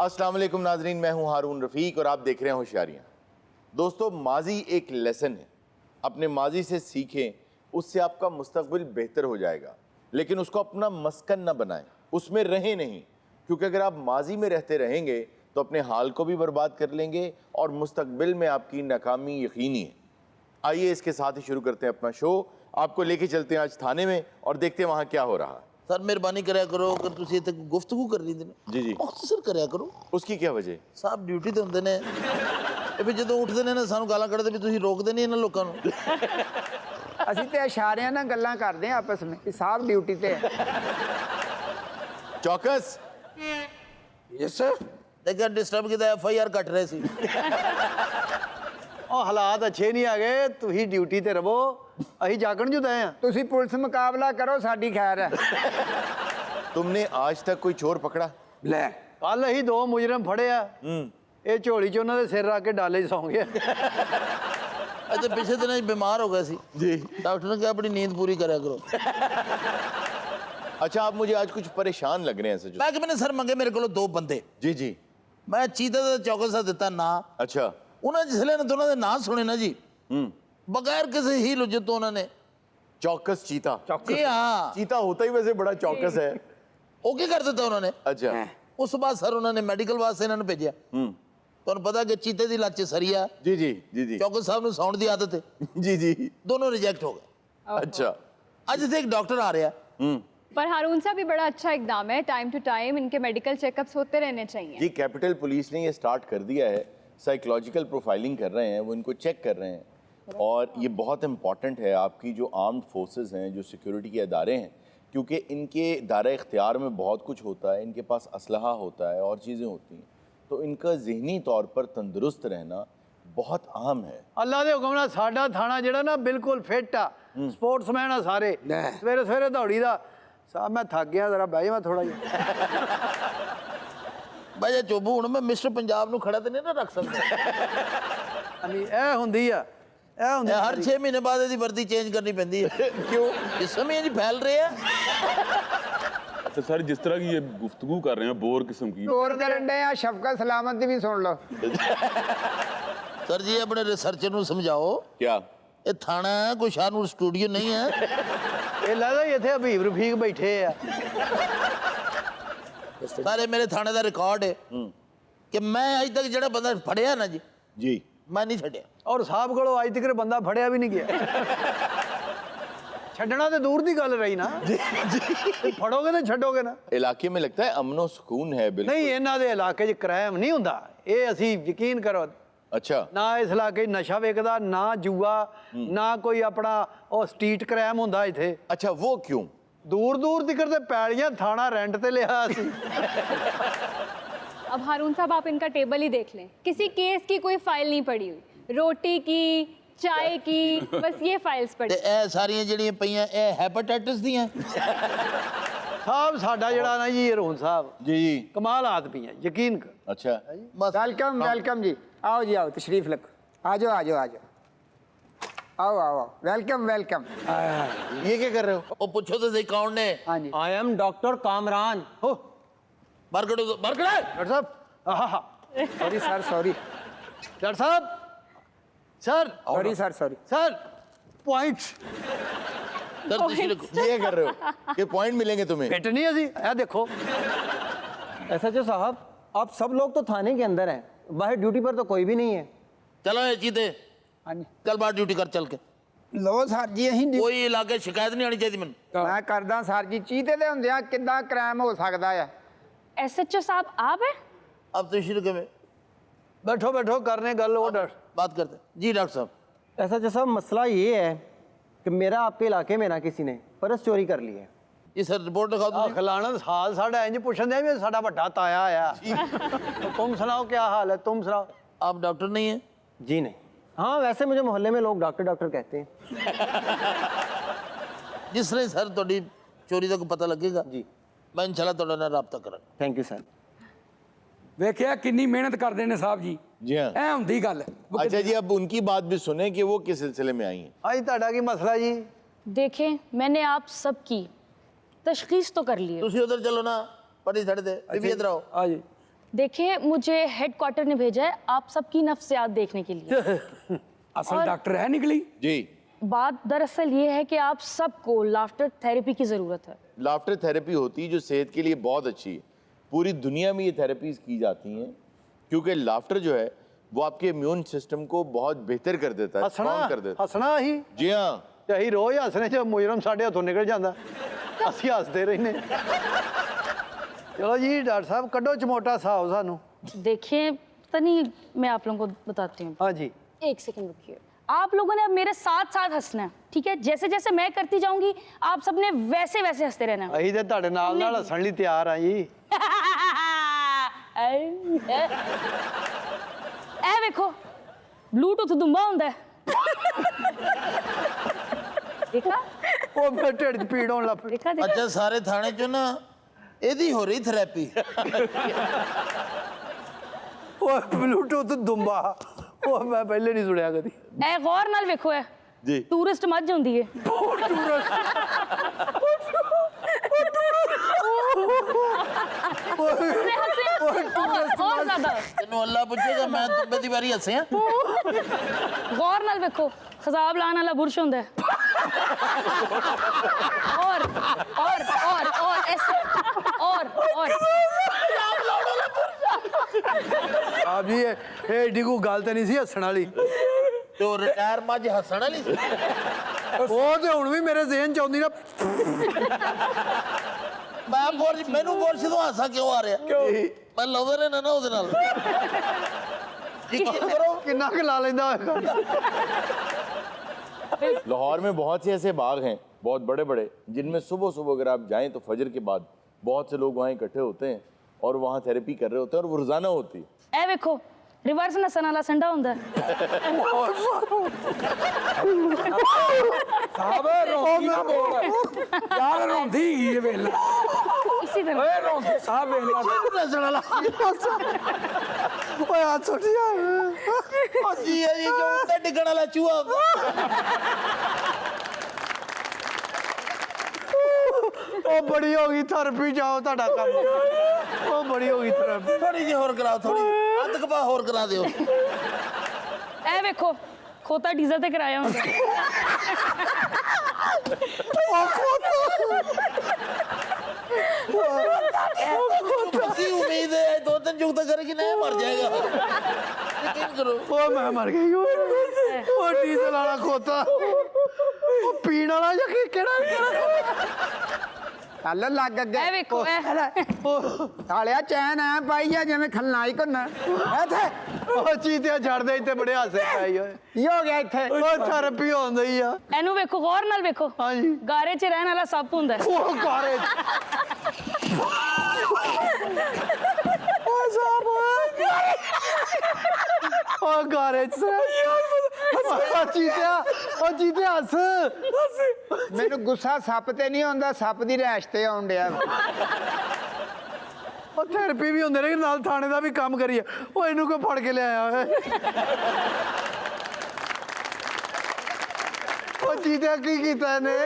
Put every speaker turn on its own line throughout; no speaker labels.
अस्सलाम वालेकुम नाजरीन, मैं हूं हारून रफ़ीक और आप देख रहे हैं होशियारियाँ। दोस्तों, माजी एक लेसन है, अपने माजी से सीखें, उससे आपका मुस्तकबिल बेहतर हो जाएगा। लेकिन उसको अपना मस्कन ना बनाएं, उसमें रहें नहीं, क्योंकि अगर आप माजी में रहते रहेंगे तो अपने हाल को भी बर्बाद कर लेंगे और मुस्तकबिल में आपकी नाकामी यकीनी है। आइए इसके साथ ही शुरू करते हैं अपना शो। आपको लेके चलते हैं आज थाने में और देखते हैं वहाँ क्या हो रहा है।
सर मेहरबानी कराया करो, अगर तुम इतने गुफ्तगू कर रही थी
जी जी,
मुख्तसर कराया करो।
उसकी क्या वजह?
साहब ड्यूटी ते हुंदे ने ते फिर जदों उठदे ने ना सानू गालां कढदे भी तुसीं रोकदे नहीं इन्हां लोकां नूं।
ਅਸੀਂ ਤੇ ਇਸ਼ਾਰਿਆਂ ਨਾਲ ਗੱਲਾਂ ਕਰਦੇ ਆ ਆਪਸ ਵਿੱਚ ਕਿ ਸਾਹਿਬ ਡਿਊਟੀ ਤੇ ਹੈ।
चौकस,
यस सर।
देखा डिस्टर्ब किया, FIR कट रहे सी।
ਉਹ ਹਾਲਾਤ ਅੱਛੇ ਨਹੀਂ ਹੈਗੇ, ਤੁਸੀਂ ਡਿਊਟੀ ਤੇ ਰਹੋ, ਅਸੀਂ ਜਾਗਣ ਜੁ ਦਏ ਆ।
ਤੁਸੀਂ ਪੁਲਿਸ ਮੁਕਾਬਲਾ ਕਰੋ, ਸਾਡੀ ਖੈਰ ਹੈ।
तुमने आज तक कोई चोर पकड़ा?
ਲੈ ਕੱਲ ਅਸੀਂ ਦੋ ਮੁਜਰਮ ਫੜੇ ਆ, ਇਹ ਝੋਲੀ ਚ ਉਹਨਾਂ ਦੇ ਸਿਰ ਰੱਖ ਕੇ ਡਾਲੇ 'ਚ ਸੌਂ ਗਏ।
अच्छा पिछले दिन बीमार हो गए सी
जी।
डॉक्टर ने कहा अपनी नींद पूरी करा करो।
अच्छा, आप मुझे आज कुछ परेशान लग रहे हैं सच।
मैं कि मैंने सर मंगे मेरे को दो बंदे,
जी जी।
मैं चीता दा चौकस दा दिता ना।
अच्छा।
उन्हें जिसले ने दोनों दे नाम सुने ना जी, बगैर किसी ही लुझे तो उन्होंने
चौकस चीता।
जी हाँ,
चीता होता ही वैसे बड़ा चौकस है।
ओके कर देता उन्होंने।
अच्छा।
उस बाद सर उन्होंने मेडिकल वास्ते इन्होंने भेजा। ਤੁਹਾਨੂੰ ਪਤਾ ਕਿ ਚੀਤੇ ਦੀ ਲੱਤ 'ਚ ਸਰੀਆ,
जी जी जी जी
ਚੌਕਸ ਸਾਹਿਬ ਨੂੰ ਸੌਣ ਦੀ ਆਦਤ ਹੈ,
जी जी।
ਦੋਨੋਂ ਰਿਜੈਕਟ ਹੋ ਗਏ।
अच्छा।
ਅੱਜ ਤੇ ਇੱਕ ਡਾਕਟਰ ਆ ਰਿਹਾ।
पर हारून साहब भी बड़ा अच्छा इकदाम है, टाइम टू टाइम इनके मेडिकल चेकअप्स होते रहने चाहिए।
जी, कैपिटल पुलिस ने ये स्टार्ट कर दिया है, साइकोलॉजिकल प्रोफाइलिंग कर रहे हैं, वो इनको चेक कर रहे हैं और ये बहुत इम्पॉर्टेंट है आपकी जो आर्म्ड फोर्सेस हैं, जो सिक्योरिटी के अदारे हैं, क्योंकि इनके दायरा इख्तियार में बहुत कुछ होता है, इनके पास असलहा होता है और चीज़ें होती हैं, तो इनका ज़हनी तौर पर तंदुरुस्त रहना बहुत अहम है।
ਅੱਲਾ ਦੇ ਹੁਕਮ ਨਾਲ ਸਾਡਾ ਥਾਣਾ ਜਿਹੜਾ ਨਾ ਬਿਲਕੁਲ ਫਿੱਟ ਆ, ਸਪੋਰਟਸਮੈਨ ਆ ਸਾਰੇ। ਸਵੇਰੇ ਸਵੇਰੇ ਦੌੜੀ ਦਾ। ਸਾਹਿਬ ਮੈਂ ਥੱਕ ਗਿਆ, ਜ਼ਰਾ ਬਹਿ ਜਾਵਾਂ ਥੋੜਾ ਜਿਹਾ।
ਬਾਈ ਚੋਬੂ ਹੁਣ ਮੈਂ ਮਿਸਟਰ ਪੰਜਾਬ ਨੂੰ ਖੜਾ ਤੇ ਨਹੀਂ ਨਾ ਰੱਖ ਸਕਦਾ।
ਨਹੀਂ ਇਹ ਹੁੰਦੀ ਆ, ਇਹ ਹੁੰਦੀ
ਇਹ ਹਰ 6 ਮਹੀਨੇ ਬਾਅਦ ਇਹਦੀ ਵਰਦੀ ਚੇਂਜ ਕਰਨੀ ਪੈਂਦੀ ਹੈ। ਕਿਉਂ? ਇਸ ਸਮੇਂ ਜੀ ਫੈਲ ਰਹੇ ਆ।
तो सर जिस तरह की ये गुफ्तगू कर रहे हैं बोर किस्म की,
ਹੋਰ ਕਰਨ ਦੇ ਆ, ਸ਼ਫਕਤ ਸਲਾਮਤ ਦੀ ਵੀ ਸੁਣ ਲਓ।
ਸਰ ਜੀ ਆਪਣੇ ਰਿਸਰਚਰ ਨੂੰ ਸਮਝਾਓ,
क्या?
ਇਹ ਥਾਣਾ ਕੋਈ ਸ਼ਾਹਨੂਰ ਸਟੂਡੀਓ ਨਹੀਂ ਹੈ।
ਇਹ ਲੱਗਦਾ ਜੀ ਇੱਥੇ ਹਬੀਬ ਰਫੀਕ ਬੈਠੇ ਆ।
ਸਾਰੇ ਮੇਰੇ ਥਾਣੇ ਦਾ ਰਿਕਾਰਡ ਹੈ ਕਿ ਮੈਂ ਅਜੇ ਤੱਕ ਜਿਹੜਾ ਬੰਦਾ ਫੜਿਆ ਨਾ ਜੀ,
जी।
ਮੈਂ ਨਹੀਂ ਛੱਡਿਆ।
ਔਰ ਸਾਹਿਬ ਕੋਲੋਂ ਅੱਜ ਤੱਕ ਬੰਦਾ ਫੜਿਆ ਵੀ ਨਹੀਂ ਗਿਆ। ਛੱਡਣਾ ਤੇ ਦੂਰ ਦੀ ਗੱਲ ਰਹੀ ਨਾ। ਜੀ ਫੜੋਗੇ ਤੇ ਛੱਡੋਗੇ ਨਾ।
इलाके में लगता है अमनो सुकून है बिल्कुल।
ਨਹੀਂ ਇਹਨਾਂ ਦੇ ਇਲਾਕੇ 'ਚ ਕ੍ਰਾਈਮ ਨਹੀਂ ਹੁੰਦਾ, ਇਹ ਅਸੀਂ ਯਕੀਨ ਕਰੋ।
अच्छा।
ਨਾ ਇਸ ਇਲਾਕੇ 'ਚ ਨਸ਼ਾ ਵਿਕਦਾ, ਨਾ ਜੂਆ, ਨਾ ਕੋਈ ਆਪਣਾ ਉਹ ਸਟਰੀਟ ਕ੍ਰਾਈਮ ਹੁੰਦਾ ਇੱਥੇ।
अच्छा, वो क्यों?
ਦੂਰ ਦੂਰ ਤੱਕ ਤੇ ਪੈਲੀਆਂ ਥਾਣਾ ਰੈਂਟ ਤੇ ਲਿਆ ਸੀ।
अब हारून साहब आप इनका टेबल ही देख लें, किसी केस की कोई फाइल नहीं पड़ी हुई, रोटी की, चाय की, बस ये फाइल्स
ਤੇ
पड़ी।
ਇਹ ਸਾਰੀਆਂ ਜਿਹੜੀਆਂ ਪਈਆਂ ਇਹ ਹੈਪੇਟਾਈਟਸ ਦੀਆਂ।
ਸਾਹਿਬ ਸਾਡਾ ਜਿਹੜਾ ਨਾ ਜੀ ਹਰੂਨ ਸਾਹਿਬ,
जी जी।
ਕਮਾਲ ਆਦਮੀ ਹੈ, ਯਕੀਨ ਕਰ।
अच्छा।
ਬਸ
वेलकम वेलकम जी, आओ जी आओ, तशरीफ रखो, आ जाओ आ जाओ आ जाओ, आओ आओ आओ, वेलकम वेलकम।
ये क्या कर रहे हो?
ਉਹ ਪੁੱਛੋ ਤੇ ਸਹੀ ਕੌਣ ਨੇ।
हाँ जी।
I am doctor Kamran. हो
ਬਰਗੜ ਬਰਗੜ
डॉक्टर साहब, आहा
सॉरी सर, सॉरी
डॉक्टर साहब, sir
sorry sir, sorry.
Sir points
sir ਤੁਸੀਂ ਲਿਖੋ।
ये कर रहे हो? ये पॉइंट मिलेंगे तुम्हें?
फिट नहीं है जी, ये देखो।
SHO साहब, आप सब लोग तो थाने के अंदर हैं, बाहर ड्यूटी पर तो कोई भी नहीं है।
ਚਲੋ ਇਹ ਚੀਤੇ
हाँ जी।
ਚੱਲ ਬਾਹਰ ਡਿਊਟੀ ਕਰ ਚੱਲ ਕੇ।
लो सर जी, ਅਸੀਂ
ਕੋਈ ਇਲਾਕੇ ਸ਼ਿਕਾਇਤ ਨਹੀਂ ਆਣੀ ਚਾਹੀਦੀ ਮੈਨੂੰ।
ਮੈਂ ਕਰਦਾ ਸਰ ਜੀ, ਚੀਤੇ ਦੇ ਹੁੰਦਿਆਂ ਕਿੱਦਾਂ ਕ੍ਰਾਈਮ ਹੋ ਸਕਦਾ ਆ?
SHO साहब आप हैं?
अब तो शुरू के
बैठो बैठो करने गल वो डर।
बात करते हैं। जी डॉक्टर साहब।
SHO साहब, मसला ये है कि मेरा आपके इलाके में ना किसी ने पर्स चोरी कर ली है।
जी सर रिपोर्ट दिखाओ
आ
तुम।
खिलाना हाल साढ़ा इंज पुछन दे भी साढ़ा बड़ा ताया आया। तो तुम सुनाओ क्या हाल है, तुम सुनाओ।
आप डॉक्टर नहीं हैं?
जी नहीं। हाँ, वैसे मुझे मोहल्ले में लोग डॉक्टर डॉक्टर कहते हैं।
जिस तरह सर थोड़ी चोरी का पता लगेगा
जी,
मैं इंशाल्लाह थोड़ा ना रब्ता करा।
Thank you sir.
ਵੇਖਿਆ ਕਿੰਨੀ ਮਿਹਨਤ ਕਰਦੇ ਨੇ ਸਾਹਿਬ ਜੀ।
जी हाँ।
ਐ ਹੁੰਦੀ ਗੱਲ।
अच्छा जी, अब उनकी बात भी सुने कि वो किस सिलसिले में आई हैं।
आज ताड़ा की मसला जी?
देखें, मैंने आप सब की तशखीस तो कर ली है।
तुसी उधर चलो ना, पड़ी सड़े थे, बीबी इधर आओ।
हाँ जी।
देखिए मुझे हेडक्वार्टर ने भेजा है आप सबकी नफ्सियात देखने के लिए।
असल डॉक्टर है निकली।
जी,
बात दरअसल ये है कि आप सबको लाफ्टर थेरेपी की ज़रूरत है।
लाफ्टर थेरेपी होती है जो सेहत के लिए बहुत अच्छी है। पूरी दुनिया में ये थेरेपीज की जाती हैं क्योंकि लाफ्टर जो है वो आपके इम्यून सिस्टम को बहुत बेहतर कर देता है,
हसना
स्ट्रॉन्ग कर देता
हसना ही
है। जी हाँ,
ਤੇ ਅਸੀਂ ਰੋਜ਼ ਹੱਸਣੇ ਚ ਮੁਜਰਮ ਸਾਡੇ ਹੱਥੋਂ ਨਿਕਲ ਜਾਂਦਾ, ਅਸੀਂ ਹੱਸਦੇ ਰਹਿੰਦੇ। ਚਲੋ ਜੀ ਡਾਕਟਰ ਸਾਹਿਬ ਕੱਢੋ ਚਮੋਟਾ ਹਿਸਾਬ ਸਾਨੂੰ।
देखिए पता नहीं, मैं आप लोगों को बताती हूँ।
हाँ जी,
एक सेकंड रुकिए। आप लोगों ने अब मेरे साथ साथ हंसना है, ठीक है? जैसे जैसे मैं करती जाऊंगी आप सबने वैसे वैसे हंसते रहना है।
ਅਸੀਂ ਤੇ ਤੁਹਾਡੇ ਨਾਲ ਹੱਸਣ ਲਈ ਤਿਆਰ ਆ ਜੀ।
ए देखो ब्लूटूथ दुम्बा ਹੁੰਦਾ ਹੈ। देखा
ਉਹ ਮੇਰੇ ਢਿੱਡ 'ਚ ਪੀੜ ਹੋਣ ਲੱਗ ਪਈ।
देखा देखा
ਅੱਛਾ ਸਾਰੇ ਥਾਣੇ ਚੋਂ ਨਾ ਇਹਦੀ ਹੋ ਰਹੀ ਥੈਰੇਪੀ।
ਉਹ ਬਲੂਟੂਥ ਦੁੰਬਾ, ਉਹ ਮੈਂ ਪਹਿਲੇ ਨਹੀਂ ਸੁਣਿਆ ਕਦੀ।
ए गौर नाल देखो है
जी।
टूरिस्ट मज ਹੁੰਦੀ है। हंसे हंसे और ज्यादा
ਤੈਨੂੰ ਅੱਲਾ ਪੁੱਛੇਗਾ ਮੈਂ ਤੰਬੇ ਦੀ ਵਾਰੀ ਹੱਸਿਆ।
गौर नाल देखो खजाब लाने वाला बुरश ਹੁੰਦਾ है। और ऐसे और
ਆਪ ਜੀ ਇਹ ਏਡੀ ਕੋਈ ਗੱਲ ਤੇ ਨਹੀਂ ਸੀ ਹੱਸਣ ਵਾਲੀ।
ਤੇ ਉਹ ਰਿਟਾਇਰ ਮੱਝ ਹੱਸਣ ਵਾਲੀ ਸੀ।
ਉਹ ਤੇ ਹੁਣ ਵੀ ਮੇਰੇ ਜ਼ਿਹਨ 'ਚ ਆਉਂਦੀ ਨਾ।
ਮੈਂ ਮੈਨੂੰ ਬੁਰਸ਼ ਤੋਂ ਹਾਸਾ ਕਿਉਂ ਆ ਰਿਹਾ? ਮੈਂ ਲਾਉਂਦਾ ਰਹਿਣਾ ਨਾ ਉਹਦੇ ਨਾਲ। ਯਕੀਨ ਕਰੋ
ਕਿੰਨਾ ਕੁ ਲਾ ਲੈਂਦਾ ਹੋਏਗਾ।
लाहौर में बहुत से ऐसे बाग हैं, बहुत बड़े बड़े, जिनमें सुबह सुबह अगर आप जाएं तो फजर के बाद बहुत से लोग वहाँ इकट्ठे होते हैं और वहाँ थेरेपी कर रहे होते हैं और वो रोजाना होती है।
ए देखो रिवर्स नसन वाला संडा ਹੁੰਦਾ है।
ਸਾਹਿਬ ਰੋਂਦੀ ਨਾ ਬੋਲ ਯਾਰ, ਰੋਂਦੀ ਇਹ ਵੇਲਾ।
इसी तरह
ਓਏ ਰੋਂਦੀ ਸਾਹਿਬ ਵੇਲਾ।
ਨਸਣ ਵਾਲਾ।
ਓਏ ਆ ਛੋਟੀ ਆ।
ਉਹ ਜੀ ਹੈ ਜੀ ਜੋ ਉੱਤੇ ਡਿੱਗਣ ਵਾਲਾ ਚੂਹਾ।
ਉਹ ਬੜੀ ਹੋ ਗਈ ਥੈਰੇਪੀ, ਜਾਓ ਤੁਹਾਡਾ ਕੰਮ। ਉਹ ਬੜੀ ਹੋ ਗਈ ਥੈਰੇਪੀ।
ਥੋੜੀ ਜਿਹੀ ਹੋਰ ਕਰਾਓ, ਥੋੜੀ ਅੱਧ ਕਪਾ ਹੋਰ ਕਰਾ ਦਿਓ।
ए देखो खोता डीजल ਤੇ ਕਰਾਇਆ ਹੁੰਦਾ है।
ਕੀ ਉਮੀਦ ਹੈ 2-3 ਜੁਗਤ ਕਰੇਗੀ ਨਾ ਮਰ ਜਾਏਗਾ। ਯਕੀਨ ਕਰੋ।
ਉਹ ਮੈਂ ਮਰ ਗਈ। ਉਹ ਡੀਜ਼ਲ ਵਾਲਾ ਖੋਤਾ, ਉਹ ਪੀਣ ਵਾਲਾ ਜਾਂ ਕਿਹੜਾ
ਹੱਲ ਲੱਗ ਅੱਗੇ।
ए देखो ए
ਸਾਲਿਆ ਚੈਨ ਐ ਪਾਈ ਆ ਜਿਵੇਂ ਖਲਨਾਇਕ ਹੁੰਨਾ ਇੱਥੇ।
ਉਹ ਚੀਤੇ ਛੱਡਦੇ ਇੱਥੇ ਬੜੇ ਹਾਸੇ ਪਾਈ ਹੋਏ।
ਕੀ ਹੋ ਗਿਆ ਇੱਥੇ?
ਉਹ ਥੈਰੇਪੀ ਹੁੰਦੀ ਆ।
ਇਹਨੂੰ ਵੇਖੋ ਗੌਰ ਨਾਲ ਵੇਖੋ।
ਹਾਂਜੀ।
ਗਾਰੇ 'ਚ ਰਹਿਣ ਵਾਲਾ ਸੱਪ ਹੁੰਦਾ ਹੈ।
ਉਹ ਕਾਰੇ ਉਹ ਸਾਬ ਉਹ ਗਾਰੇ ਚ ਉਹ ਚੀਤੇ ਹੱਸ।
ਮੈਨੂੰ ਗੁੱਸਾ ਸੱਪ ਤੇ ਨਹੀਂ ਆਉਂਦਾ, ਸੱਪ ਦੀ ਰੈਸ਼ ਤੇ ਆਉਣ ਡਿਆ।
ਉਹ ਥੈਰੇਪੀ ਵੀ ਹੁੰਦੇ ਨੇ ਨਾਲ, ਥਾਣੇ ਦਾ ਵੀ ਕੰਮ ਕਰੀਏ। ਉਹ ਇਹਨੂੰ ਕੋਈ ਫੜ ਕੇ ਲਿਆਇਆ ਹੋਇਆ। ਉਹ ਚੀਤੇ ਕੀ ਕੀਤਾ ਇਹਨੇ?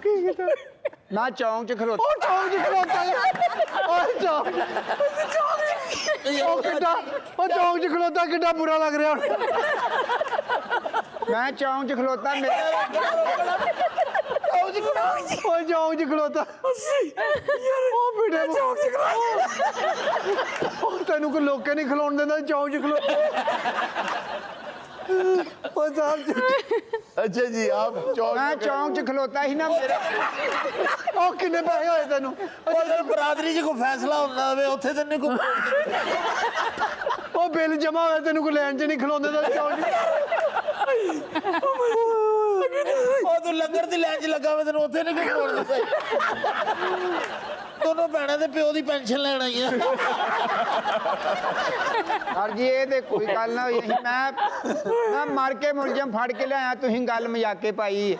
ਕੀ ਕੀਤਾ?
ਮੈਂ ਚੌਂਕ 'ਚ ਖਲੋਤਾ।
ਉਹ ਚੌਂਕ 'ਚ ਖਲੋਤਾ। ਉਹ ਚੌਂਕ ਉਹ ਕਿੱਡਾ, ਉਹ ਚੌਂਕ 'ਚ ਖਲੋਤਾ ਕਿੱਡਾ ਬੁਰਾ ਲੱਗ ਰਿਹਾ ਹੁਣ।
ਮੈਂ ਚੌਂਕ 'ਚ ਖਲੋਤਾ।
ਉਹ ਚੌਂਕ 'ਚ ਖਲੋਤਾ। ਉਹ ਬੀੜੇ ਚੌਂਕ 'ਚ ਖਲੋਤਾ। ਉਹ ਤੈਨੂੰ ਕੋਈ ਲੋਕੇ ਨਹੀਂ ਖਲੋਣ ਦਿੰਦਾ ਚੌਂਕ 'ਚ ਖਲੋਤਾ। ਉਹ ਸਾਹਿਬ
अच्छा जी, आप चौक
ਮੈਂ ਚੌਂਕ 'ਚ ਖਲੋਤਾ ਸੀ ਨਾ। ਮੇਰੇ
ਉਹ ਕਿੰਨੇ ਪੈਸੇ ਹੋਏ ਤੈਨੂੰ?
ਉਹ ਬਰਾਦਰੀ 'ਚ ਕੋਈ ਫੈਸਲਾ ਹੁੰਦਾ ਹੋਵੇ ਉੱਥੇ ਤੈਨੂੰ ਕੋਈ
ਉਹ ਬਿੱਲ ਜਮਾ ਹੋਇਆ, ਤੈਨੂੰ ਕੋਈ ਲੈਣ 'ਚ ਨਹੀਂ ਖਲੋਂਦੇ ਤਾਂ ਚੌਂਕ 'ਚ।
ਉਹ ਤੂੰ ਲੰਗਰ ਦੀ ਲਾਈਨ 'ਚ ਲੱਗਾ ਹੋਵੇ ਤੈਨੂੰ ਉੱਥੇ ਨਹੀਂ ਕੋਈ ਖਲੋਣ ਦਿੰਦਾ। ਦੋਨੋਂ ਭੈਣਾਂ ਦੇ ਪਿਓ ਦੀ ਪੈਨਸ਼ਨ ਲੈਣ ਆਈ ਆ।
ਸਰ ਜੀ ਇਹ ਤੇ ਕੋਈ ਗੱਲ ਨਾ ਹੋਈ। ਮੈਂ ਮਰ ਕੇ ਮੁਲਜ਼ਮ ਫੜ ਕੇ ਲਿਆਇਆ, ਤੁਸੀਂ ਗੱਲ ਮਜ਼ਾਕੇ ਪਾਈ।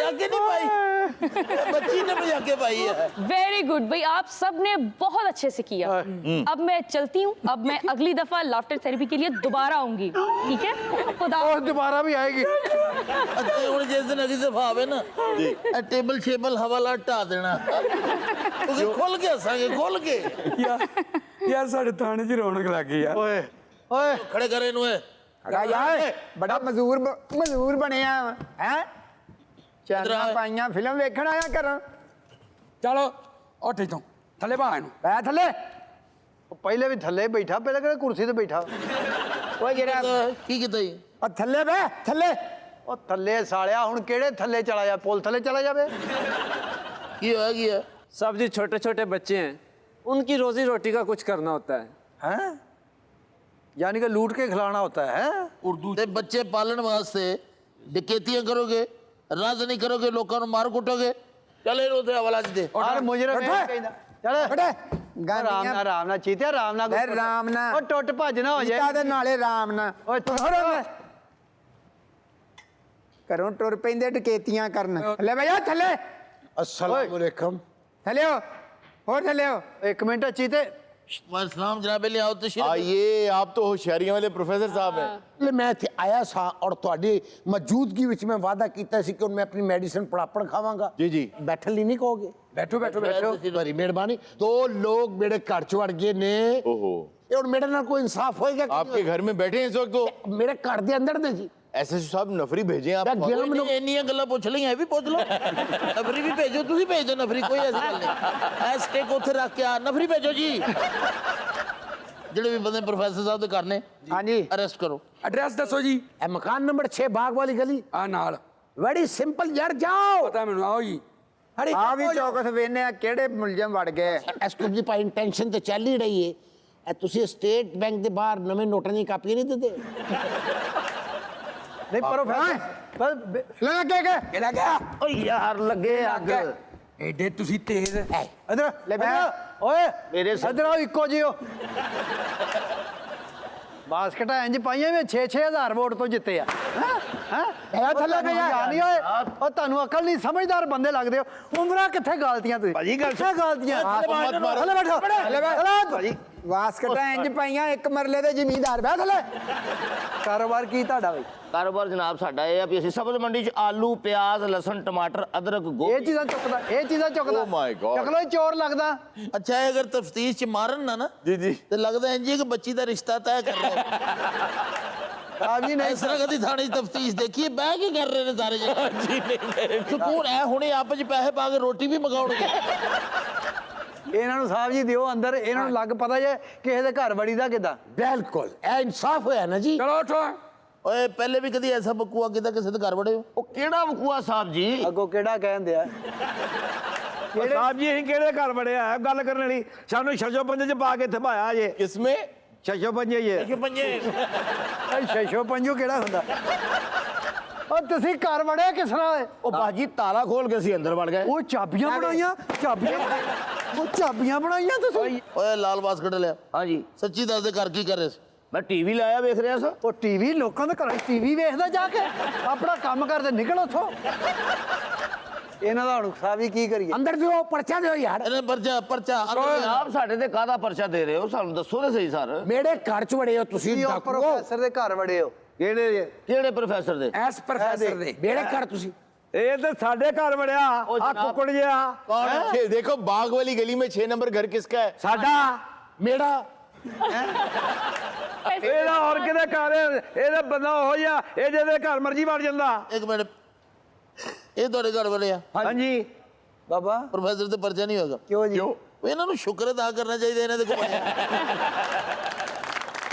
ਅੱਗੇ ਨਹੀਂ ਪਾਈ। बच्ची ने मजाक के पाई है।
वेरी गुड भाई, आप सब ने बहुत अच्छे से किया। अब मैं चलती हूँ, अब मैं अगली दफा लाफ्टर थेरेपी के लिए दोबारा आऊंगी, ठीक है? खुदा।
और दोबारा भी आएगी।
ਅੱਤੇ ਹੁਣ ਜਿਸ ਦਿਨ ਅਗਲੀ ਦਫਾ ਆਵੇ ਨਾ ਇਹ ਟੇਬਲ ਸ਼ੇਬਲ ਹਵਾਲਾ ਢਾ ਦੇਣਾ ਤੁਸੀਂ ਖੁੱਲ ਕੇ ਹੱਸਾਂਗੇ ਖੁੱਲ ਕੇ
ਯਾਰ ਸਾਡੇ ਥਾਣੇ 'ਚ ਰੌਣਕ ਲੱਗ ਗਈ ਯਾਰ।
ਓਏ ਓਏ
ਖੜੇ ਕਰੇ ਇਹਨੂੰ ਇਹ
ਖੜਾ ਯਾਰ ਬੜਾ ਮਜ਼ਦੂਰ ਬਣਿਆ ਹੈ ਚਾਰਾਂ ਪਾਈਆਂ ਫਿਲਮ ਵੇਖਣ ਆਇਆ ਘਰੋਂ
ਚਲੋ ਉੱਠ ਇੱਥੋਂ, ਥੱਲੇ ਬਾਹ ਇਹਨੂੰ।
ਬੈ ਥੱਲੇ
ਉਹ ਪਹਿਲੇ ਵੀ ਥੱਲੇ ਬੈਠਾ, ਪਹਿਲਾਂ ਕਿਹੜਾ ਕੁਰਸੀ ਤੇ ਬੈਠਾ।
ਓਏ ਜਿਹੜਾ
ਕੀ ਕੀਤਾ ਜੀ
ਉਹ ਥੱਲੇ ਬੈ ਥੱਲੇ
ਉਹ ਥੱਲੇ ਸਾਲਿਆ, ਹੁਣ ਕਿਹੜੇ ਥੱਲੇ ਚਲਾ ਜਾ, ਪੁਲ ਥੱਲੇ ਚਲਾ ਜਾਵੇ।
ਕੀ ਹੋਇਆ ਕੀ ਹੈ
सब जी छोटे छोटे बच्चे हैं, उनकी रोजी रोटी का कुछ करना होता है।
हैं यानी कि लूट के खिलाना होता है।
ਉਰਦੂ ਤੇ ਬੱਚੇ ਪਾਲਣ ਵਾਸਤੇ ਡਕੈਤੀਆਂ ਕਰੋਗੇ, ਰਾਜ ਨਹੀਂ ਕਰੋਗੇ, ਲੋਕਾਂ ਨੂੰ ਮਾਰ ਕੁੱਟੋਗੇ। ਚੱਲ ਇਹਨੂੰ ਉੱਥੇ ਹਵਾਲਾ 'ਚ ਦੇ
और मुजरम
बैठे।
ये कहना चल
ਬੜੇ
आराम ना चीते, आराम ना
ਬੈ ਰਾਮ ਨਾ
ਉਹ ਟੁੱਟ ਭੱਜ ਨਾ ਹੋ
ਜੀਤਾ
ਜਾਏ।
ਦੇ ਨਾਲੇ ਰਾਮ ਨਾ
ਓਏ ਤੂੰ
ਘਰੋਂ ਟੁਰ ਪੈਂਦੇ ਡਕੈਤੀਆਂ ਕਰਨ ਲੈ ਬਈ ਥੱਲੇ
अस्सलाम वालेकुम।
ਥੱਲੇ ਹੋ ਹੋਰ ਥੱਲੇ ਹੋ
एक मिनट चीते
ਵਾਲਸਲਾਮ ਜਨਾਬ ਲਿਆਓ ਤਸ਼ਰੀਫ
आइए, आप तो होशियारियों वाले प्रोफेसर साहब हैं।
ਮੈਂ ਇੱਥੇ ਆਇਆ ਸਾਂ ਔਰ ਤੁਹਾਡੀ ਮੌਜੂਦਗੀ ਵਿੱਚ ਮੈਂ ਵਾਅਦਾ ਕੀਤਾ ਸੀ ਕਿ ਹੁਣ ਮੈਂ ਆਪਣੀ ਮੈਡੀਸਿਨ ਪੜਾਪਣ ਖਾਵਾਂਗਾ।
जी जी
ਬੈਠਣ ਲਈ ਨਹੀਂ ਕਹੋਗੇ?
ਬੈਠੋ ਬੈਠੋ ਬੈਠੋ।
ਬੜੀ ਮਿਹਰਬਾਨੀ। ਦੋ ਲੋਕ ਮੇਰੇ ਘਰ ਚ ਵੜ ਗਏ ਨੇ,
ओहो,
ਇਹ ਹੁਣ ਮੇਰੇ ਨਾਲ ਕੋਈ ਇਨਸਾਫ ਹੋਏਗਾ ਕਿ
आपके घर में बैठे हैं इस वक्त? तो
ਨਹੀਂ? ਮੇਰੇ ਘਰ ਦੇ ਅੰਦਰ ਨੇ ਜੀ।
एसएसपी साहब नफरी भेजें आप।
ਮੈਂ ਗਿਆ
ਕੋਈ
ਮੈਨੂੰ
ਨਹੀਂ ਇੰਨੀਆਂ ਗੱਲਾਂ ਪੁੱਛ ਲਈਆਂ ਇਹ ਵੀ ਪੁੱਛ ਲਓ ਨਫਰੀ ਵੀ ਭੇਜੋ ਤੁਸੀਂ ਭੇਜ ਦਿਓ ਨਫਰੀ ਕੋਈ ਐਸੀ ਗੱਲ ਨਹੀਂ ਐ ਸਟੇਕ ਉੱਥੇ ਰੱਖ ਕੇ ਆ ਨਫਰੀ ਭੇਜੋ ਜੀ ਜਿਹੜੇ ਵੀ ਬੰਦੇ ਪ੍ਰੋਫੈਸਰ ਸਾਹਿਬ ਦੇ ਘਰ ਨੇ
ਹਾਂਜੀ
ਅਰੈਸਟ ਕਰੋ
ਐਡਰੈਸ ਦੱਸੋ ਜੀ।
ਇਹ ਮਕਾਨ ਨੰਬਰ 6 ਬਾਗ ਵਾਲੀ ਗਲੀ।
ਆ ਨਾਲ
ਬੜੀ ਸਿੰਪਲ ਯਾਰ, ਜਾਓ।
ਪਤਾ ਮੈਨੂੰ, ਆਓ ਜੀ।
ਅਰੇ
ਆ ਵੀ ਚੌਕਸ ਵੇਨੇ ਆ ਕਿਹੜੇ ਮੁਲਜ਼ਮ ਵੜ ਗਏ
ਐਸਕੂਪ ਦੀ ਭਾਈ ਟੈਨਸ਼ਨ ਤੇ ਚੱਲ ਹੀ ਰਹੀ ਏ। ਇਹ ਤੁਸੀਂ ਸਟੇਟ ਬੈਂਕ ਦੇ ਬਾਹਰ ਨਵੇਂ ਨੋਟਾਂ ਦੀਆਂ ਕਾਪੀਆਂ ਨਹੀਂ ਦਿੰਦੇ?
नहीं प्रोफेसर पर
ਲੱਗੇ ਕੇ
ਕਿਹੜਾ ਗਿਆ?
ਓ ਯਾਰ ਲੱਗੇ ਅੱਗ
ਐਡੇ ਤੁਸੀਂ ਤੇਜ਼।
इधर
ले मैं-
ओए
मेरे से-
इधर आओ इको जियो बास्केटा इंज पाइया में 6-6 वोट तो जिते आ हैं
थल्ले पे यार।
नहीं होए और ਤੁਹਾਨੂੰ ਅਕਲ ਨਹੀਂ ਸਮਝਦਾਰ ਬੰਦੇ ਲੱਗਦੇ ਹੋ ਉਮਰਾਂ ਕਿੱਥੇ ਗਾਲਤੀਆਂ ਤੁਸੀਂ ਭਾਜੀ ਕਿੱਥੇ ਗਾਲਤੀਆਂ
मत मारो।
ਥੱਲੇ ਬੈਠੋ
ਥੱਲੇ ਬੈਠ।
ਥੱਲੇ ਭਾਜੀ
ਵਾਸਕਟਾਂ ਇੰਜ ਪਾਈਆਂ ਇੱਕ ਮਰਲੇ ਦੇ ਜ਼ਿਮੀਂਦਾਰ ਬੈ ਥੱਲੇ
ਕਾਰੋਬਾਰ ਕੀ ਤੁਹਾਡਾ ਬਈ
ਕਾਰੋਬਾਰ ਜਨਾਬ ਸਾਡਾ ਇਹ ਆ ਵੀ ਅਸੀਂ ਸਬਜ਼ ਮੰਡੀ 'ਚ ਆਲੂ ਪਿਆਜ਼ ਲਸਣ ਟਮਾਟਰ ਅਦਰਕ
ਇਹ
ਗੋਭੀ
ਚੀਜ਼ਾਂ ਚੁੱਕਦਾ ਇਹ ਚੀਜ਼ਾਂ ਚੁੱਕਦਾ
Oh my God।
ਚੱਕ ਲੋ ਚੋਰ ਲੱਗਦਾ
ਅੱਛਾ ਇਹ ਅਗਰ ਤਫਤੀਸ਼ 'ਚ ਮਾਰਨ ਨਾ
जी जी
ਤੇ ਲੱਗਦਾ ਇੰਜ ਹੀ ਕਿ ਬੱਚੀ ਦਾ ਰਿਸ਼ਤਾ ਤੈਅ ਕਰ ਰਹੇ
ਆਪ ਜੀ ਨਹੀਂ
ਇਸ ਤਰ੍ਹਾਂ ਕਦੀ ਥਾਣੇ 'ਚ ਤਫਤੀਸ਼ ਦੇਖੀ ਹੈ, ਬਹਿ ਕੇ ਕਰ ਰਹੇ ਨੇ ਸਾਰੇ ਜਣੇ ਸਕੂਨ ਐ ਹੁਣੇ ਆਪਸ 'ਚ ਪੈਸੇ ਪਾ ਕੇ ਰੋਟੀ ਵੀ ਮੰਗਾਉਣਗੇ
ਇਹਨਾਂ ਨੂੰ ਸਾਹਿਬ ਜੀ ਦਿਓ ਅੰਦਰ ਇਹਨਾਂ ਨੂੰ ਲੱਗ ਪਤਾ ਜੇ ਕਿਸੇ ਦੇ ਘਰ ਵੜੀ ਦਾ ਕਿਦਾਂ
ਬਿਲਕੁਲ ਇਹ ਇਨਸਾਫ ਹੋਇਆ ਨਾ ਜੀ।
ਚਲੋ ਉਠੋ।
ਓਏ ਪਹਿਲੇ ਵੀ ਕਦੀ ਐਸਾ ਬਕੂਆ ਕੀਤਾ ਕਿਸੇ ਦੇ ਘਰ ਵੜੇ ਹੋ ਉਹ ਕਿਹੜਾ ਬਕੂਆ ਸਾਹਿਬ ਜੀ
ਅੱਗੋਂ ਕਿਹੜਾ ਕਹਿੰਦੇ ਆ
साहब जी ਅਸੀਂ ਕਿਹੜੇ ਘਰ ਬੜਿਆ ਹੈ ਗੱਲ ਕਰਨ ਲਈ, ਸਾਨੂੰ ਛੱਜੋ ਪੰਜੇ ਚ ਪਾ ਕੇ ਥਮਾਇਆ ਜੇ।
किसमें?
ਛੱਜੋ ਪੰਜੇ ਇਹ
ਪੰਜੇ
ਇਹ ਛੇਸ਼ੋ ਪੰਜੋ ਕਿਹੜਾ ਹੁੰਦਾ ਉਹ ਤੁਸੀਂ ਘਰ ਵੜਿਆ ਕਿਸ ਤਰ੍ਹਾਂ ਓਏ
ਉਹ ਬਾਜੀ ਤਾਲਾ ਖੋਲ ਕੇ ਅਸੀਂ ਅੰਦਰ ਵੜ ਗਏ।
ਉਹ ਚਾਬੀਆਂ ਬਣਾਈਆਂ ਚਾਬੀਆਂ ਉਹ ਚਾਬੀਆਂ ਬਣਾਈਆਂ ਤੁਸੀਂ
ਓਏ ਲਾਲ ਬਾਸਕਟ ਲਿਆ ਹਾਂਜੀ ਸੱਚੀ ਦੱਸ ਦੇ ਘਰ ਕੀ ਕਰ ਰਹੇ ਸੀ ਮੈਂ ਟੀਵੀ ਲਾਇਆ ਵੇਖ ਰਿਹਾ ਸਾਂ
ਉਹ ਟੀਵੀ ਲੋਕਾਂ ਦੇ ਘਰਾਂ ਟੀਵੀ ਵੇਖਦਾ ਜਾ ਕੇ ਆਪਣਾ ਕੰਮ ਕਰਦੇ ਨਿਕਲ ਉੱਥੋਂ ਇਹਨਾਂ ਦਾ ਹੁਣ ਸਾਹਿਬ ਜੀ ਕੀ ਕਰੀਏ
ਅੰਦਰ ਦਿਓ, ਪਰਚਾ ਦਿਓ ਯਾਰ।
ਇਹਨੇ ਪਰਚਾ ਆਪ ਸਾਡੇ ਤੇ ਕਾਹਦਾ ਪਰਚਾ ਦੇ ਰਹੇ ਹੋ ਸਾਨੂੰ ਦੱਸੋ ਤੇ ਸਹੀ ਸਰ
ਮੇਰੇ ਘਰ ਚ ਵੜੇ ਹੋ ਤੁਸੀਂ
ਕੀ ਉਹ
ਡਾਕੂ।
ਪ੍ਰੋਫੈਸਰ ਦੇ ਘਰ ਵੜੇ ਹੋ
ਕਿਹੜੇ ਪ੍ਰੋਫੈਸਰ ਦੇ
ਐਸ ਪ੍ਰੋਫੈਸਰ ਦੇ।
ਮੇਰੇ ਘਰ ਤੁਸੀਂ
ਇਹ ਤੇ ਸਾਡੇ ਘਰ ਬੜਿਆ ਆ ਕੁੱਕੜ ਜਿਹਾ
कौन है? देखो बाग वाली गली में 6 नंबर घर किसका है?
ਸਾਡਾ।
ਮੇਰਾ
ਇਹਦਾ ਹੋਰ ਕਿਹਦੇ ਘਰ ਹੈ? ਇਹਦਾ ਬੰਦਾ ਉਹ ਜਿਹਾ ਇਹ ਜਿਹਦੇ ਘਰ ਮਰਜੀ ਵੜ ਜਾਂਦਾ।
ਇੱਕ ਮਿੰਟ ਇਹ ਤੁਹਾਡੇ ਘਰ ਵਾਲੇ ਆ
ਹਾਂਜੀ
ਬਾਬਾ
ਪ੍ਰੋਫੈਸਰ ਤੇ ਪਰਚਾ ਨਹੀਂ ਹੋਗਾ
ਕਿਉਂ ਜੀ
ਉਹ ਇਹਨਾਂ ਨੂੰ ਸ਼ੁਕਰ ਅਦਾ ਕਰਨਾ ਚਾਹੀਦਾ ਇਹਨਾਂ ਦੇ ਕੋਲ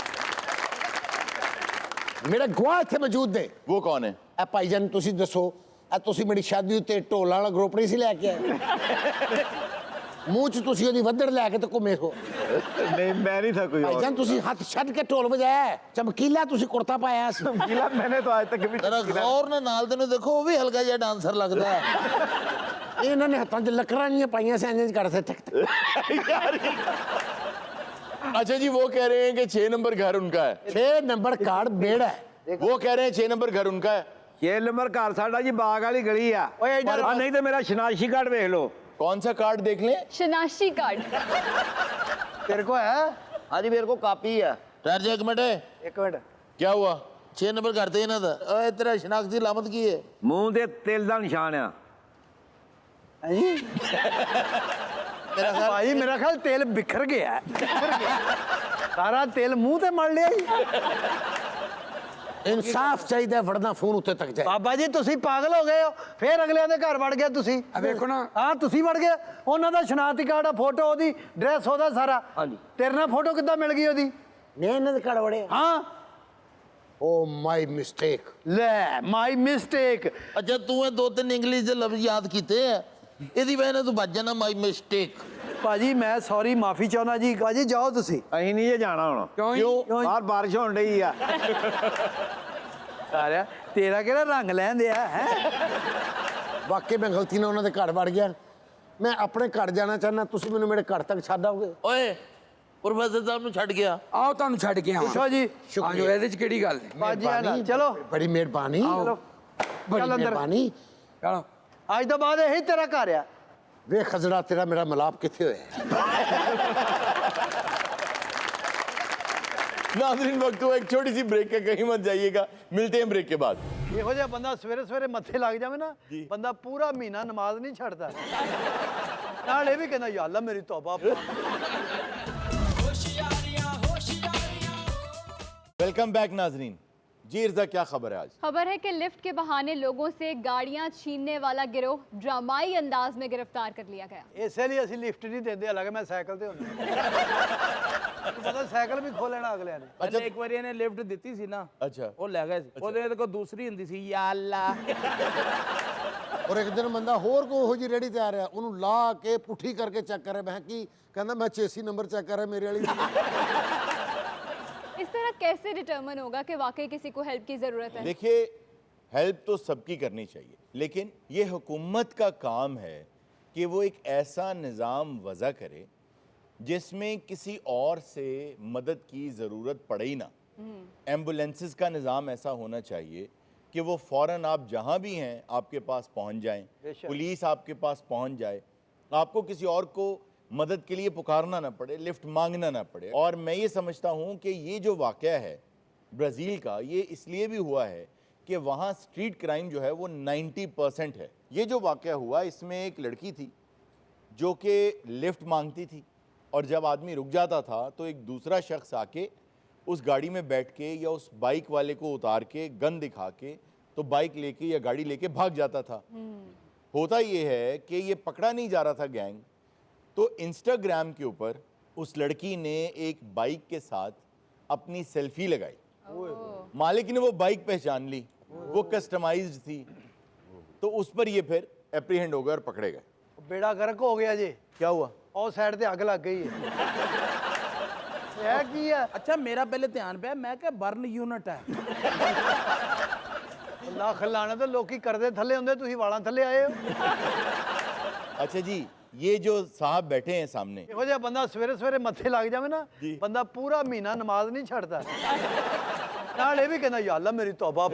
ਮੇਰੇ ਗਵਾਹ ਇੱਥੇ ਮੌਜੂਦ ਨੇ।
वो कौन है?
ਇਹ ਭਾਈਜਾਨ ਤੁਸੀਂ ਦੱਸੋ, ਇਹ ਤੁਸੀਂ ਮੇਰੀ ਸ਼ਾਦੀ ਉੱਤੇ ਢੋਲਾਂ ਵਾਲਾ ਗਰੁੱਪ ਨਹੀਂ ਸੀ ਲੈ ਕੇ ਆਏ? ਮੂੰਹ ਚ ਤੁਸੀਂ ਉਹਦੀ ਵੱਧੜ ਲੈ ਕੇ ਤੇ ਘੁੰਮੇ ਹੋ।
ਨਹੀਂ ਮੈਂ ਨਹੀਂ ਥਾ ਕੋਈ और।
ਭਾਈਜਾਨ ਤੁਸੀਂ ਹੱਥ ਛੱਡ ਕੇ ਢੋਲ ਵਜਾਇਆ, ਚਮਕੀਲਾ ਤੁਸੀਂ ਕੁੜਤਾ ਪਾਇਆ ਸੀ।
चमकीला मैंने तो आज तक कभी
ਜਰਾ ਗੌਰ ਨਾਲ ਦੇ ਨੂੰ ਦੇਖੋ ਉਹ ਵੀ ਹਲਕਾ ਜਿਹਾ ਡਾਂਸਰ ਲੱਗਦਾ ਹੈ
ਇਹਨਾਂ ਨੇ ਹੱਥਾਂ 'ਚ ਲੱਕੜਾਂ ਨਹੀਂ ਪਾਈਆਂ ਸੀ, ਇੰਜ ਕਰਦੇ ਟਕ ਟਕ।
अच्छा जी, वो कह रहे हैं कि 6 नंबर घर उनका है।
6 ਨੰਬਰ ਕਾਰਡ ਬੇੜਾ ਹੈ।
वो कह रहे हैं 6 नंबर घर उनका है।
6 नंबर घर साडा जी बाग वाली गली आ
ओए इधर
हाँ, नहीं तो मेरा शनाख्ती कार्ड देख लो।
कौन सा कार्ड देख लें?
शनाख्ती कार्ड।
तेरे को है?
हाँ जी मेरे को कापी है। ठहर जा एक मिनट।
एक मिनट।
क्या हुआ?
6 नंबर करते इन्हों का। ओए तेरा शनाख्ती अलामत की है?
मुंह ते तेल दा निशान आ।
मेरा ख्याल
भाई मेरा ख्याल तेल बिखर गया है, बिखर गया। सारा तेल मुंह ते मल लिया जी।
ਇਨਸਾਫ ਚਾਹੀਦਾ ਵੜਨਾ ਫੋਨ ਉੱਤੇ ਤੱਕ ਜਾਏ।
ਬਾਬਾ ਜੀ ਤੁਸੀਂ ਪਾਗਲ ਹੋ ਗਏ ਹੋ, ਫੇਰ ਅਗਲਿਆਂ ਦੇ ਘਰ ਵੜ ਗਏ ਤੁਸੀਂ।
ਵੇਖੋ ਨਾ।
ਹਾਂ ਤੁਸੀਂ ਵੜ ਗਏ, ਉਹਨਾਂ ਦਾ ਸ਼ਨਾਖਤੀ ਕਾਰਡ ਆ, ਫੋਟੋ ਉਹਦੀ, ਡਰੈਸ ਉਹਦਾ ਸਾਰਾ।
ਹਾਂਜੀ।
ਤੇਰੇ ਨਾਲ ਫੋਟੋ ਕਿੱਦਾਂ ਮਿਲ ਗਈ ਉਹਦੀ?
ਮੈਂ ਇਹਨਾਂ ਦੇ ਘਰ ਵੜਿਆ।
ਹਾਂ
ਓ ਮਾਈ ਮਿਸਟੇਕ।
ਲੈ ਮਾਈ ਮਿਸਟੇਕ।
अच्छा तू ये 2-3 इंग्लिश के लफ्ज याद किए है, ਇਹਦੀ ਵਜ੍ਹਾ ਨਾਲ ਤੂੰ ਭੱਜ ਜਾਣਾ। My mistake.
ਭਾਜੀ ਮੈਂ ਸੌਰੀ ਮਾਫੀ ਚਾਹੁੰਦਾ ਜੀ। ਭਾਜੀ ਜਾਓ ਤੁਸੀਂ।
ਅਸੀਂ ਨਹੀਂ ਜੇ ਜਾਣਾ ਹੁਣ।
ਕਿਉਂ
ਬਾਹਰ ਬਾਰਿਸ਼ ਹੋਣ ਡਈ ਆ।
ਸਾਰਿਆ ਤੇਰਾ ਕਿਹੜਾ ਰੰਗ ਲੈਂਦੇ ਆ ਹੈ?
ਵਾਕਈ ਮੈਂ ਗਲਤੀ ਨਾਲ ਉਹਨਾਂ ਦੇ ਘਰ ਵੜ ਗਿਆ। ਮੈਂ ਆਪਣੇ ਘਰ ਜਾਣਾ ਚਾਹੁੰਦਾ, ਤੁਸੀਂ ਮੈਨੂੰ ਮੇਰੇ ਘਰ ਤੱਕ ਛੱਡ ਆਓਗੇ?
ਓਏ ਪ੍ਰੋਫੈਸਰ ਸਾਹਿਬ ਨੂੰ ਛੱਡ ਗਿਆ।
ਆਓ ਤੁਹਾਨੂੰ ਛੱਡ ਕੇ ਆਵਾਂ।
ਪੁੱਛੋ ਜੀ।
ਆਜੋ ਇਹਦੇ ਚ ਕਿਹੜੀ ਗੱਲ ਹੈ।
ਭਾਜੀ ਆ ਨਾ ਚਲੋ।
ਬੜੀ ਮਿਹਰਬਾਨੀ,
ਚਲੋ
ਬੜੀ
ਚੱਲ ਅੰਦਰ।
ਮਿਹਰਬਾਨੀ।
ਚਲੋ
ਅੱਜ ਤੋਂ ਬਾਅਦ ਇਹੀ ਤੇਰਾ ਘਰ ਆ।
ਵੇ ਖਜ਼ੜਾ ਤੇਰਾ ਮੇਰਾ ਮਲਾਪ ਕਿੱਥੇ ਹੋਇਆ?
नाज़रीन वक्त हुआ एक छोटी सी ब्रेक का, कहीं मत जाइएगा, मिलते हैं ब्रेक के बाद।
ਇਹੋ ਜਿਹਾ ਬੰਦਾ ਸਵੇਰੇ ਸਵੇਰੇ ਮੱਥੇ ਲੱਗ ਜਾਵੇ ਨਾ, ਬੰਦਾ ਪੂਰਾ ਮਹੀਨਾ ਨਮਾਜ਼ ਨਹੀਂ ਛੱਡਦਾ। ਨਾਲ ਇਹ ਵੀ ਕਹਿੰਦਾ ਯਾ ਅੱਲਾ ਮੇਰੀ ਤੌਬਾ।
वेलकम बैक नाजरीन। जी इर्जा, क्या खबर है आज?
खबर है कि लिफ्ट के बहाने लोगों से गाड़ियां छीनने वाला गिरोह ड्रामाई अंदाज में गिरफ्तार कर लिया गया।
ਇਸੇ ਲਈ ਅਸੀਂ ਲਿਫਟ ਨਹੀਂ ਦਿੰਦੇ, ਹਾਲਾਂਕਿ ਮੈਂ ਸਾਈਕਲ ਤੇ ਹੁੰਦਾ। ਪਤਾ ਸਾਈਕਲ ਵੀ ਖੋ ਲੈਣਾ ਅਗਲਿਆਂ ਨੇ।
अच्छा एक बार ਇਹਨੇ ਲਿਫਟ ਦਿੱਤੀ ਸੀ ਨਾ,
अच्छा
ਉਹ ਲੈ ਗਏ ਸੀ। ਉਹਦੇ ਕੋਲ ਦੂਸਰੀ ਹੁੰਦੀ ਸੀ, ਯਾ ਅੱਲਾ।
ਔਰ ਇੱਕ ਦਿਨ ਬੰਦਾ ਹੋਰ ਕੋਈ ਉਹੋ ਜਿਹੀ ਰੇੜੀ ਤੇ ਆ ਰਿਹਾ, ਉਹਨੂੰ ਲਾ ਕੇ ਪੁੱਠੀ ਕਰਕੇ ਚੈੱਕ ਕਰ ਰਿਹਾ। ਮੈਂ ਕੀ ਕਹਿੰਦਾ, ਮੈਂ 86 ਨੰਬਰ ਚੈੱਕ ਕਰ ਰਿਹਾ ਮੇਰੇ ਵਾਲੀ।
इस तरह कैसे डिटर्मिन होगा कि वाकई किसी को हेल्प की ज़रूरत है?
देखिए, हेल्प तो सबकी करनी चाहिए, लेकिन ये हुकूमत का काम है कि वो एक ऐसा निज़ाम वज़ा करे जिसमें किसी और से मदद की ज़रूरत पड़े ही ना। एम्बुलेंसेस का निज़ाम ऐसा होना चाहिए कि वो फ़ौरन आप जहाँ भी हैं आपके पास पहुँच जाएं, पुलिस आपके पास पहुँच जाए, आपको किसी और को मदद के लिए पुकारना ना पड़े, लिफ्ट मांगना ना पड़े। और मैं ये समझता हूँ कि ये जो वाक़या है ब्राज़ील का, ये इसलिए भी हुआ है कि वहाँ स्ट्रीट क्राइम जो है वो 90% है। ये जो वाक़या हुआ, इसमें एक लड़की थी जो कि लिफ्ट मांगती थी, और जब आदमी रुक जाता था तो एक दूसरा शख्स आके उस गाड़ी में बैठ के या उस बाइक वाले को उतार के, गन दिखा के, तो बाइक लेके या गाड़ी लेके भाग जाता था। होता ये है कि ये पकड़ा नहीं जा रहा था गैंग, तो इंस्टाग्राम के ऊपर उस लड़की ने एक बाइक के साथ अपनी सेल्फी लगाई। मालिक ने वो बाइक पहचान ली, वो कस्टमाइज्ड थी, तो उस पर ये फिर एप्रीहेंड हो गए और पकड़े गए।
बेड़ा गर्क हो गया जी।
क्या हुआ?
और साइड ਤੇ ਅੱਗ ਲੱਗ ਗਈ ਹੈ। ਇਹ ਕੀ ਹੈ?
ਅੱਛਾ ਮੇਰਾ ਪਹਿਲੇ ਧਿਆਨ ਪਿਆ, ਮੈਂ ਕਿਹਾ ਬਰਨ ਯੂਨਿਟ ਹੈ।
ਲੱਖ ਲਾਣਾ ਤਾਂ ਲੋਕੀ ਕਰਦੇ ਥੱਲੇ ਹੁੰਦੇ, ਤੁਸੀਂ ਵਾਲਾਂ ਥੱਲੇ ਆਏ ਹੋ।
अच्छा जी, ये जो साहब बैठे हैं सामने,
ਇਹੋ ਜਿਹਾ ਬੰਦਾ ਸਵੇਰੇ ਸਵੇਰੇ ਮੱਥੇ ਲੱਗ ਜਾਵੇ ਨਾ, ਬੰਦਾ ਪੂਰਾ ਮਹੀਨਾ ਨਮਾਜ਼ ਨਹੀਂ ਛੱਡਦਾ। ਨਾਲ ਇਹ ਵੀ ਕਹਿੰਦਾ ਯਾ ਅੱਲਾ ਮੇਰੀ ਤੌਬਾ।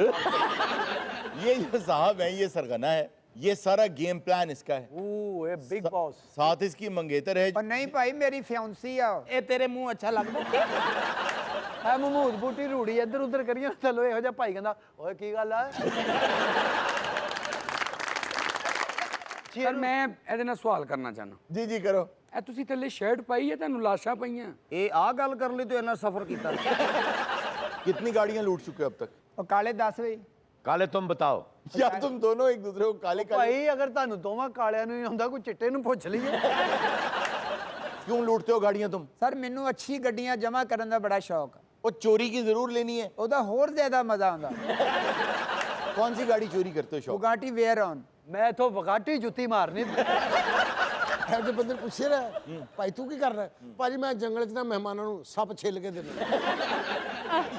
ये जो साहब है ये सरगना है, ये सारा गेम प्लान इसका है।
ਉਹ ਇਹ ਬਿਗ ਬੌਸ।
साथ इसकी मंगेतर है।
नहीं भाई मेरी फियांसी आ।
ਇਹ ਤੇਰੇ ਮੂੰਹ ਅੱਛਾ ਲੱਗਦਾ।
ਐ ਮਹਮੂਦ ਬੂਟੀ ਰੂੜੀ ਇੱਧਰ ਉੱਧਰ ਕਰੀਏ ਥੱਲੋਂ ਇਹੋ ਜਿਹਾ ਭਾਈ ਕਹਿੰਦਾ ਓਏ ਕੀ ਗੱਲ ਆ?
ਸਰ ਮੈਂ ਇਹਦੇ ਨਾਲ ਸਵਾਲ ਕਰਨਾ ਚਾਹਨਾ।
जी जी करो।
ਇਹ ਤੁਸੀਂ ਥੱਲੇ ਸ਼ਰਟ ਪਾਈ ਹੈ, ਤੁਹਾਨੂੰ ਲਾਸ਼ਾਂ ਪਈਆਂ।
ਇਹ ਆ ਗੱਲ ਕਰਨ ਲਈ ਤੂੰ ਇੰਨਾ ਸਫ਼ਰ ਕੀਤਾ।
कितनी गाड़ियां लूट चुके हो अब तक?
और काले 10 बजे
ਕਾਲੇ ਤੁਮ ਬਤਾਓ।
या तुम दोनों एक दूसरे को काले काले
ਭਾਈ ਅਗਰ ਤੁਹਾਨੂੰ ਦੋਵਾਂ ਕਾਲਿਆਂ ਨੂੰ ਹੀ ਹੁੰਦਾ, ਕੋਈ ਚਿੱਟੇ ਨੂੰ ਪੁੱਛ ਲਈਏ।
क्यों लूटते हो गाड़ियां तुम?
सर मैनू अच्छी गड्डियां जमा करने का बड़ा शौक है।
वो चोरी की जरूर लेनी है।
ਉਹਦਾ ਹੋਰ ਜ਼ਿਆਦਾ ਮਜ਼ਾ ਆਉਂਦਾ।
कौन सी गाड़ी चोरी करते हो शौक?
बुगाटी वेयरऑन।
ਮੈਂ ਇਥੋਂ ਵਗਾਟੀ ਜੁੱਤੀ ਮਾਰਨੀ।
ਇਹੋ ਜਿਹੇ ਬੰਦੇ ਨੂੰ ਪੁੱਛੇ ਰਿਹਾ, ਭਾਈ ਤੂੰ ਕੀ ਕਰ ਰਿਹਾ? ਭਾਜੀ ਮੈਂ ਜੰਗਲ 'ਚ ਨਾ ਮਹਿਮਾਨਾਂ ਨੂੰ ਸੱਪ ਛਿੱਲ ਕੇ ਦਿੰਦਾ।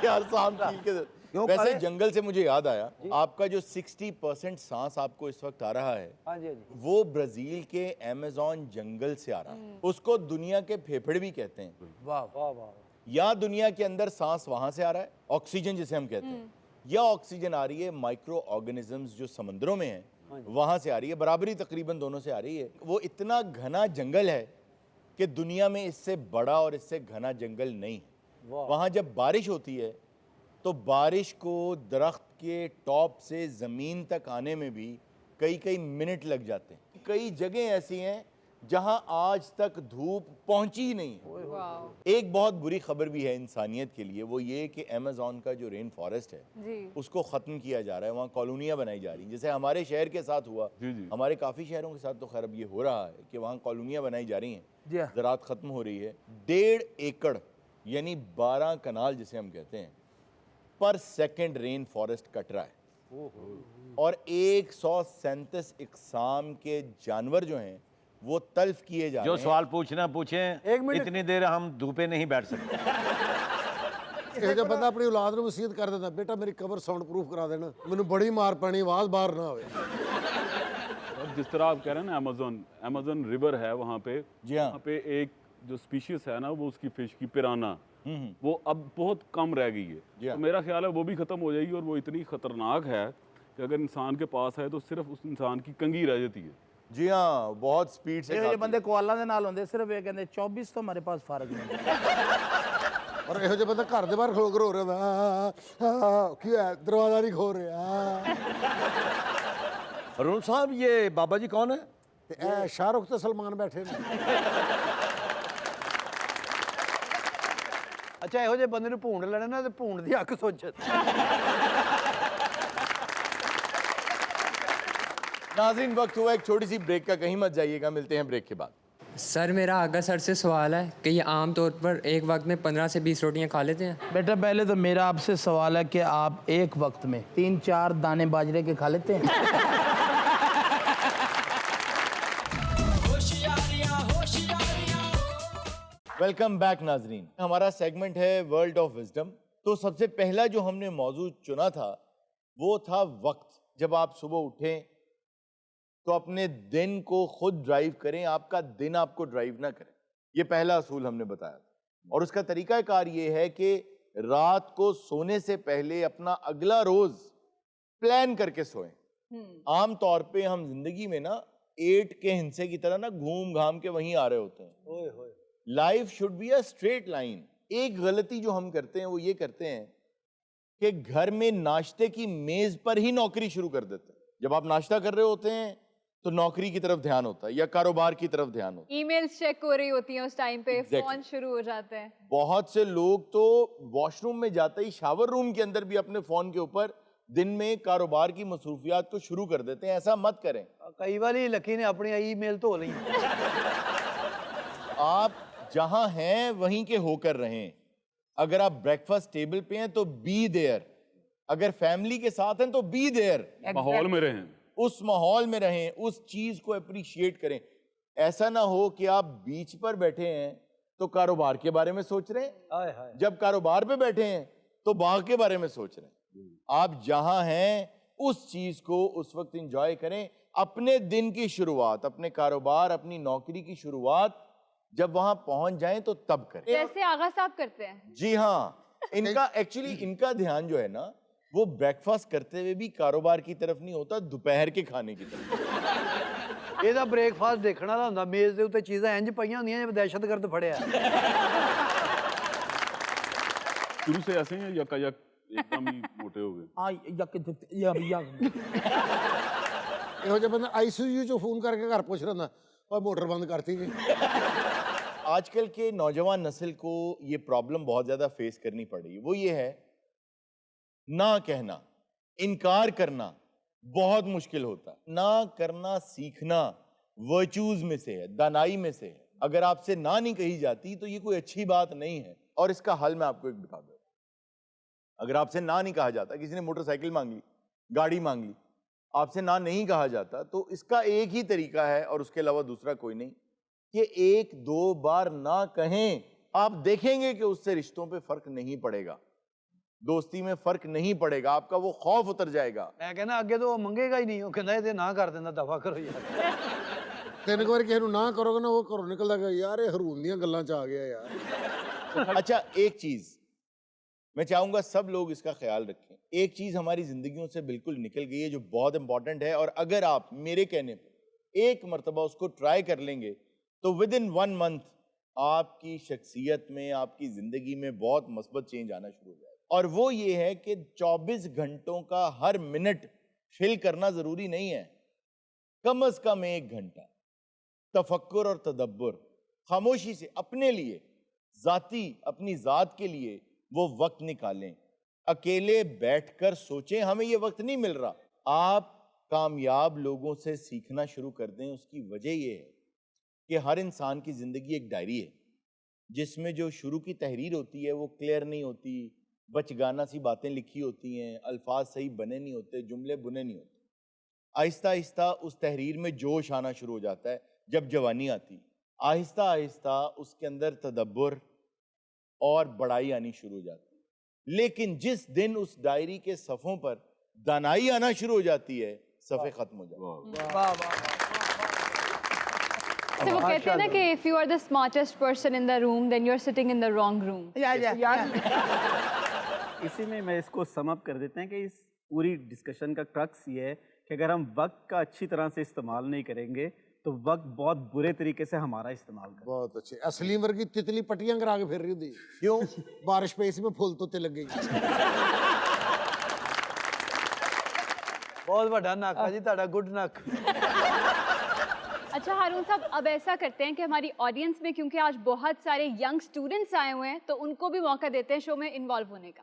यार सांप छील के दे। वैसे जंगल से मुझे याद आया, आपका जो 60% सांस आपको इस वक्त आ रहा है,
हाँ जी, हाँ जी।
वो ब्राजील के अमेज़न जंगल से आ रहा है। उसको दुनिया के फेफड़े भी कहते हैं।
वाह वाह वाह।
या दुनिया के अंदर सांस वहां से आ रहा है, ऑक्सीजन जिसे हम कहते हैं, या ऑक्सीजन आ रही है माइक्रो ऑर्गेनिजम्स जो समंदरों में हैं वहां से आ रही है, बराबरी तकरीबन दोनों से आ रही है। वो इतना घना जंगल है कि दुनिया में इससे बड़ा और इससे घना जंगल नहीं है। वहां जब बारिश होती है तो बारिश को दरख्त के टॉप से ज़मीन तक आने में भी कई कई मिनट लग जाते हैं। कई जगह ऐसी हैं जहां आज तक धूप पहुंची ही नहीं है। एक बहुत बुरी खबर भी है इंसानियत के लिए, वो ये कि अमेज़न का जो रेन फॉरेस्ट है उसको ख़त्म किया जा रहा है, वहाँ कॉलोनियाँ बनाई जा रही हैं। जैसे हमारे शहर के साथ हुआ, हमारे काफ़ी शहरों के साथ तो खैर अब ये हो रहा है कि वहाँ कॉलोनियाँ बनाई जा रही हैं, ज़राअत ख़त्म हो रही है। 1.5 एकड़ यानी 12 कनाल जिसे हम कहते हैं पर सेकंड रेन फॉरेस्ट कट रहा है और 137 इकसाम के जानवर जो हैं वो तल्फ किए जा रहे हैं।
जो सवाल पूछना पूछें, इतनी देर हम धूपे नहीं बैठ सकते।
ਇਹ ਜਿਹਾ ਬੰਦਾ ਆਪਣੀ ਔਲਾਦ ਨੂੰ ਵਸੀਅਤ ਕਰ ਦਿੰਦਾ, ਬੇਟਾ ਮੇਰੀ ਕਬਰ ਸਾਊਂਡ ਪ੍ਰੂਫ ਕਰਾ ਦੇਣਾ, ਮੈਨੂੰ ਬੜੀ ਮਾਰ ਪੈਣੀ, ਆਵਾਜ਼ ਬਾਹਰ ਨਾ ਆਵੇ।
और जिस तरह आप कह रहे हैं ना अमेज़न रिवर है वहाँ पे, वहाँ पे एक जो स्पीशीज है ना वो उसकी फिश की पिराना, वो अब बहुत कम रह गई है। तो मेरा ख्याल है वो भी ख़त्म हो जाएगी और वो इतनी ख़तरनाक है कि अगर इंसान के पास है तो सिर्फ उस इंसान की कंघी रह जाती है।
जी हाँ, बहुत स्पीड से
ये बंदे कोआला दे नाल होंदे, सिर्फ ये कहंदे 24 तो हमारे पास फर्क नहीं।
ਔਰ ਇਹੋ ਜਿਹਾ ਬੰਦਾ ਘਰ ਦੇ ਬਾਹਰ ਖਲੋ ਕੇ ਰੋ ਰਿਹਾ ਹੁੰਦਾ, ਕੀ ਹੈ ਦਰਵਾਜ਼ਾ ਨਹੀਂ ਖੋਲ ਰਿਹਾ।
अरुण साहब ये बाबा जी कौन है?
ਤੇ ਇਹ ਸ਼ਾਹਰੁਖ ਤੇ ਸਲਮਾਨ ਬੈਠੇ ਨੇ।
ਅੱਛਾ ਇਹੋ ਜਿਹੇ ਬੰਦੇ ਨੂੰ ਭੂੰਡ ਲੈਣਾ ਨਾ ਤੇ ਭੂੰਡ ਦੀ ਅੱਖ ਸੋਚੇ।
नाज़रीन, वक्त हुआ एक छोटी सी ब्रेक का, कहीं मत जाइएगा, मिलते हैं ब्रेक के बाद।
सर मेरा आगा सर से सवाल है कि ये आम तौर पर एक वक्त में 15 से 20 रोटियां खा लेते हैं?
बेटा पहले तो मेरा आपसे सवाल है कि आप एक वक्त में 3-4 दाने बाजरे के खा लेते हैं?
वेलकम बैक नाजरीन, हमारा सेगमेंट है वर्ल्ड ऑफ विजडम। तो सबसे पहला जो हमने मौजू चुना था वो था वक्त। जब आप सुबह उठें तो अपने दिन को खुद ड्राइव करें, आपका दिन आपको ड्राइव ना करे। ये पहला असूल हमने बताया था। और उसका तरीकाकार ये है कि रात को सोने से पहले अपना अगला रोज प्लान करके सोएं। आम तौर पे हम जिंदगी में ना 8 के हिंसे की तरह ना घूम घाम के वहीं आ रहे होते हैं। Life should be a straight line. एक गलती जो हम करते हैं वो ये करते हैं कि घर में नाश्ते की मेज पर ही नौकरी शुरू कर देते हैं। जब आप नाश्ता कर रहे होते हैं तो नौकरी की तरफ ध्यान होता है या कारोबार की तरफ ध्यान होता है।
ईमेल्स चेक हो रही होती हैं उस टाइम पे, फोन शुरू हो जाते हैं।
बहुत से लोग तो वॉशरूम में जाते ही शावर रूम के अंदर भी अपने फोन के ऊपर दिन में कारोबार की मसरूफियात को शुरू कर देते हैं। ऐसा मत करें।
कई बार लकी ने अपनी ईमेल धो ली।
आप जहां हैं वहीं के होकर रहें। अगर आप ब्रेकफास्ट टेबल पे हैं तो बी देयर, अगर फैमिली के साथ हैं तो बी देयर,
माहौल में रहें,
उस माहौल में रहें, उस चीज को अप्रिशिएट करें। ऐसा ना हो कि आप बीच पर बैठे हैं तो कारोबार के बारे में सोच रहे हैं, जब कारोबार पे बैठे हैं तो बाग के बारे में सोच रहे हैं। आप जहां हैं उस चीज को उस वक्त एंजॉय करें। अपने दिन की शुरुआत, अपने कारोबार, अपनी नौकरी की शुरुआत जब वहां पहुंच जाएं तो तब करें,
जैसे आगा साहब करते हैं।
जी हाँ, इनका एक्चुअली इनका ध्यान जो है ना वो ब्रेकफास्ट करते हुए भी कारोबार की तरफ नहीं होता, दोपहर के खाने की तरफ।
ਇਹਦਾ ਬ੍ਰੇਕਫਾਸਟ ਦੇਖਣ ਵਾਲਾ ਹੁੰਦਾ, ਮੇਜ਼ ਦੇ ਉੱਤੇ ਚੀਜ਼ਾਂ ਇੰਜ ਪਈਆਂ ਹੁੰਦੀਆਂ ਜਿਵੇਂ ਦਹਿਸ਼ਤਗਰਦ ਫੜਿਆ।
शुरू से ऐसे हैं यकायक एकदम ही मोटे हो गए?
हाँ,
ਇਹੋ ਜਿਹਾ ਬੰਦਾ ਆਈਸੀਯੂ ਚੋਂ ਫੋਨ ਕਰਕੇ ਘਰ ਪੁੱਛ ਰਿਹਾ और मोटर बंद करती जी।
आजकल के नौजवान नस्ल को ये प्रॉब्लम बहुत ज्यादा फेस करनी पड़ रही है। वो ये है ना कहना, इनकार करना बहुत मुश्किल होता है। ना करना सीखना वर्चूज में से है, दानाई में से है। अगर आपसे ना नहीं कही जाती तो ये कोई अच्छी बात नहीं है। और इसका हल मैं आपको एक बता दूं। अगर आपसे ना नहीं कहा जाता, किसी ने मोटरसाइकिल मांग ली, गाड़ी मांग ली, आपसे ना नहीं कहा जाता, तो इसका एक ही तरीका है और उसके अलावा दूसरा कोई नहीं कि 1-2 बार ना कहें। आप देखेंगे कि उससे रिश्तों पे फर्क नहीं पड़ेगा, दोस्ती में फर्क नहीं पड़ेगा, आपका वो खौफ उतर जाएगा।
मैं कहना अगे तो वो मंगेगा ही नहीं, वो कहना ये ना कर देना, दफा करो यार।
3 ਵਾਰ ਕਿਸੇ ਨੂੰ ਨਾ ਕਰੋਗੇ ਨਾ ਉਹ ਘਰੋਂ ਨਿਕਲਦਾ ਕਿ ਯਾਰ ਇਹ ਹਰੂਨ ਦੀਆਂ ਗੱਲਾਂ ਚ ਆ ਗਿਆ यार।
अच्छा, एक चीज मैं चाहूंगा सब लोग इसका ख्याल रखें एक चीज हमारी जिंदगियों से बिल्कुल निकल गई है जो बहुत इंपॉर्टेंट है, और अगर आप मेरे कहने पर एक मर्तबा उसको ट्राई कर लेंगे तो विद इन 1 मंथ आपकी शख्सियत में, आपकी जिंदगी में बहुत मस्बत चेंज आना शुरू हो जाएगा। और वो ये है कि 24 घंटों का हर मिनट फिल करना जरूरी नहीं है, कम से कम 1 घंटा तफक्कुर और तदब्बर, खामोशी से अपने लिए, जाती अपनी जात के लिए वो वक्त निकालें। अकेले बैठकर सोचें हमें ये वक्त नहीं मिल रहा। आप कामयाब लोगों से सीखना शुरू कर दें। उसकी वजह ये है कि हर इंसान की ज़िंदगी एक डायरी है जिसमें जो शुरू की तहरीर होती है वो क्लियर नहीं होती, बचगाना सी बातें लिखी होती हैं, अल्फाज सही बने नहीं होते, जुमले बुने नहीं होते। आहिस्ता आहिस्ता उस तहरीर में जोश आना शुरू हो जाता है जब जवानी आती। आहिस्ता आहिस्ता उसके अंदर तदब्बर और बड़ाई आनी शुरू हो जाती है। लेकिन जिस दिन उस डायरी के सफ़ों पर दानाई आना शुरू हो जाती है, सफ़े ख़त्म हो जाते हैं।
तो वो कहते हैं ना कि if you are the smartest person in the room, then you're sitting in the wrong room.
इसी में मैं इसको सम अप कर देते हैं कि इस पूरी डिस्कशन का क्रक्स ये है कि अगर हम वक्त का अच्छी तरह से इस्तेमाल नहीं करेंगे तो वक्त बहुत बुरे तरीके से हमारा इस्तेमाल करेगा।
बहुत अच्छे। असली वर्गी तितली पट्टियां करा के फिर रही होती। क्यों? बारिश पे इसमें फूल तोते लग गई।
बहुत बड़ा नक है जी ताड़ा, गुड नक।
अच्छा हारून साहब, अब ऐसा करते हैं कि हमारी ऑडियंस में, क्योंकि आज बहुत सारे यंग स्टूडेंट्स आए हुए हैं, तो उनको भी मौका देते हैं शो में इन्वॉल्व होने का।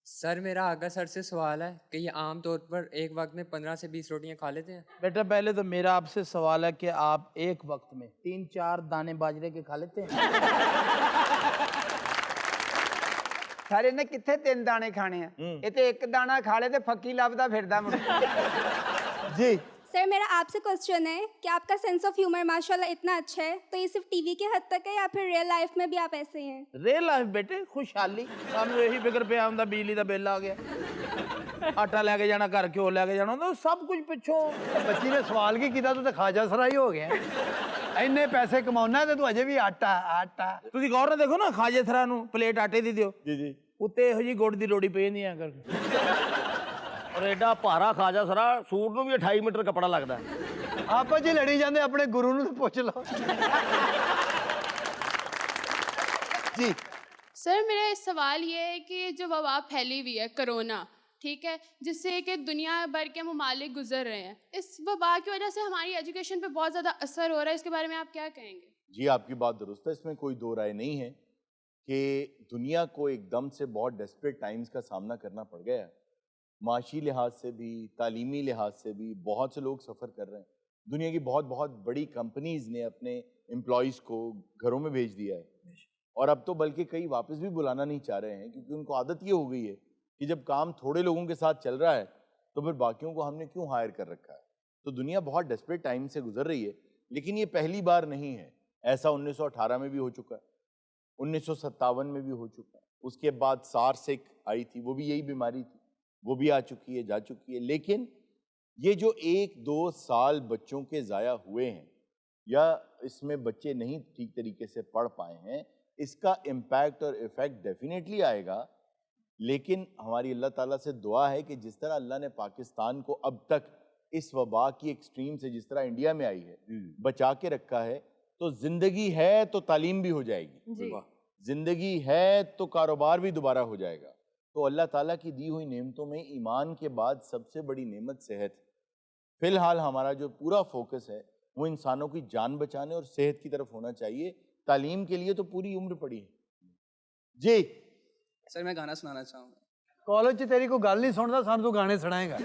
सर मेरा आगा सर से सवाल है कि ये आम तौर पर एक वक्त में 15 से 20 रोटियां खा लेते हैं?
बेटा पहले तो मेरा आपसे सवाल है कि आप एक वक्त में 3-4 दाने बाजरे के खा लेते हैं?
सारे ने कितने 3 दाने खाने हैं, ये तो एक दाना खा ले तो फकी लभदा फिरदा मुड़।
जी
सर मेरा आपसे क्वेश्चन है कि आपका सेंस ऑफ ह्यूमर माशाल्लाह इतना अच्छा है, तो ये सिर्फ टीवी के हद तक है या फिर रियल लाइफ में भी आप ऐसे हैं?
रियल लाइफ बेटे खुशहाली, सानू यही फिक्र पे आंदा बिजली दा बिल आ गया, आटा लेके जाना, घर घ्यो लेके जाना, तो सब कुछ पिछों।
बच्ची ने सवाल की कीता तो खाजा सराई हो गया। इन्ने पैसे कमाਉਣਾ ਤੇ ਤੂੰ ਅਜੇ ਵੀ ਆਟਾ
ਤੁਸੀਂ ਗੌਰ ਨਾਲ ਦੇਖੋ ਨਾ ਖਾਜੇ ਥਰਾ ਨੂੰ ਪਲੇਟ ਆਟੇ ਦੀ ਦਿਓ
ਜੀ
ਉੱਤੇ ਇਹੋ ਜੀ ਗੁੜ ਦੀ ਰੋੜੀ ਪਈ ਜਾਂਦੀ ਆ ਕਰਕੇ।
और एडा भारा खाजा सरा सूट ਨੂੰ ਵੀ 28 ਮੀਟਰ ਕੱਪੜਾ ਲੱਗਦਾ।
आपस च लड़ी जाते अपने गुरु ਨੂੰ ਪੁੱਛ ਲਓ।
जी
सर मेरा सवाल ये है कि जो वबा फैली हुई है कोरोना, ठीक है, जिससे कि दुनिया भर के ममालिक गुजर रहे हैं, इस वबा की वजह से हमारी एजुकेशन पे बहुत ज़्यादा असर हो रहा है, इसके बारे में आप क्या कहेंगे?
जी आपकी बात दुरुस्त है, इसमें कोई दो राय नहीं है कि दुनिया को एकदम से बहुत डेस्परेट टाइम्स का सामना करना पड़ गया है। माशी लिहाज से भी, तालीमी लिहाज से भी बहुत से लोग सफ़र कर रहे हैं। दुनिया की बहुत बहुत बड़ी कंपनीज़ ने अपने एम्प्लॉयज़ को घरों में भेज दिया है, और अब तो बल्कि कई वापस भी बुलाना नहीं चाह रहे हैं, क्योंकि उनको आदत ये हो गई है कि जब काम थोड़े लोगों के साथ चल रहा है तो फिर बाकियों को हमने क्यों हायर कर रखा है। तो दुनिया बहुत डेस्परेट टाइम से गुजर रही है, लेकिन ये पहली बार नहीं है। ऐसा 1918 में भी हो चुका है, 1957 में भी हो चुका है, उसके बाद सार्स एक आई थी, वो भी यही बीमारी थी, वो भी आ चुकी है, जा चुकी है। लेकिन ये जो 1-2 साल बच्चों के ज़ाया हुए हैं या इसमें बच्चे नहीं ठीक तरीके से पढ़ पाए हैं, इसका इम्पैक्ट और इफ़ेक्ट डेफिनेटली आएगा। लेकिन हमारी अल्लाह ताला से दुआ है कि जिस तरह अल्लाह ने पाकिस्तान को अब तक इस वबा की एक्सट्रीम से, जिस तरह इंडिया में आई है, बचा के रखा है, तो ज़िंदगी है तो तालीम भी हो जाएगी, ज़िंदगी है तो कारोबार भी दोबारा हो जाएगा। तो अल्लाह ताला की दी हुई नेमतों में ईमान के बाद सबसे बड़ी नेमत सेहत है। फ़िलहाल हमारा जो पूरा फोकस है वो इंसानों की जान बचाने और सेहत की तरफ होना चाहिए। तालीम के लिए तो पूरी उम्र पड़ी है। जी
सर मैं गाना सुनाना चाहूँगा।
कॉलेज च तेरी कोई गल नहीं सुनता, सानू तू गाने सुनाएगा।